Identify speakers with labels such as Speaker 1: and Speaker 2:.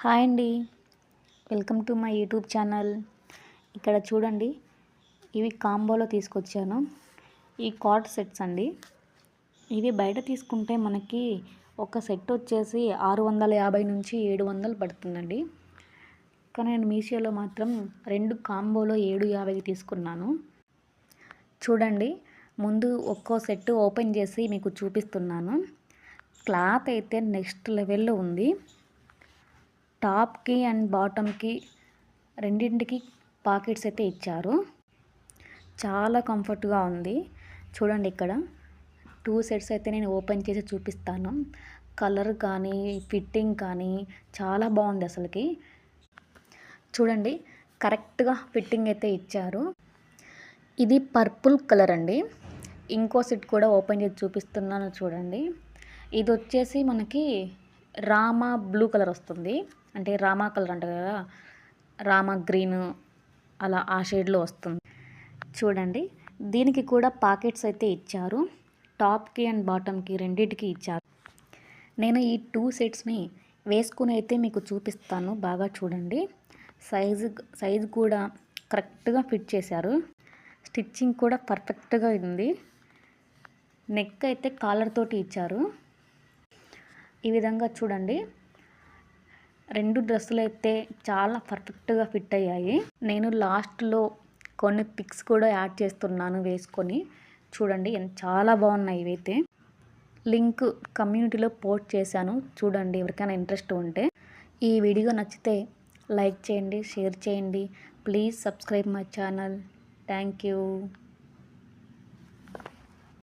Speaker 1: Hi అండి. Welcome to my YouTube channel. ఇక్కడ చూడండి, ఇవి కాంబోలో తీసుకొచ్చాను. ఈ కార్డ్ సెట్స్ అండి. ఇవి బయట తీసుకుంటే మనకి ఒక సెట్ వచ్చేసి 650 నుంచి 700 పడుతుందండి. కానీ నేను మీషోలో మాత్రం 2 కాంబోలో 750 తీసుకున్నాను. చూడండి, ముందు ఒక్కో సెట్ ఓపెన్ చేసి మీకు చూపిస్తున్నాను. క్లాత్ అయితే నెక్స్ట్ లెవెల్లో ఉంది. టాప్కి అండ్ బాటమ్కి రెండింటికి పాకెట్స్ అయితే ఇచ్చారు. చాలా కంఫర్ట్గా ఉంది. చూడండి, ఇక్కడ 2 సెట్స్ అయితే నేను ఓపెన్ చేసి చూపిస్తాను. కలర్ కానీ ఫిట్టింగ్ కానీ చాలా బాగుంది అసలుకి. చూడండి, కరెక్ట్గా ఫిట్టింగ్ అయితే ఇచ్చారు. ఇది పర్పుల్ కలర్ అండి. ఇంకో సెట్ కూడా ఓపెన్ చేసి చూపిస్తున్నాను చూడండి. ఇది వచ్చేసి మనకి రామా బ్లూ కలర్ వస్తుంది. అంటే రామా కలర్ అంటారు కదా, రామా గ్రీన్, అలా ఆ షేడ్లో వస్తుంది. చూడండి, దీనికి కూడా పాకెట్స్ అయితే ఇచ్చారు. టాప్కి అండ్ బాటమ్కి రెండింటికి ఇచ్చారు. నేను ఈ 2 సెట్స్ని వేసుకుని అయితే మీకు చూపిస్తాను. బాగా చూడండి, సైజు కూడా కరెక్ట్గా ఫిట్ చేశారు. స్టిచ్చింగ్ కూడా పర్ఫెక్ట్గా ఉంది. నెక్ అయితే కాలర్ తోటి ఇచ్చారు. ఈ విధంగా చూడండి, 2 డ్రెస్సులు అయితే చాలా పర్ఫెక్ట్గా ఫిట్ అయ్యాయి. నేను లాస్ట్లో కొన్ని పిక్స్ కూడా యాడ్ చేస్తున్నాను వేసుకొని. చూడండి, చాలా బాగున్నాయి ఇవైతే. లింక్ కమ్యూనిటీలో పోస్ట్ చేశాను, చూడండి ఎవరికైనా ఇంట్రెస్ట్ ఉంటే. ఈ వీడియో నచ్చితే లైక్ చేయండి, షేర్ చేయండి. Please subscribe my channel. Thank you.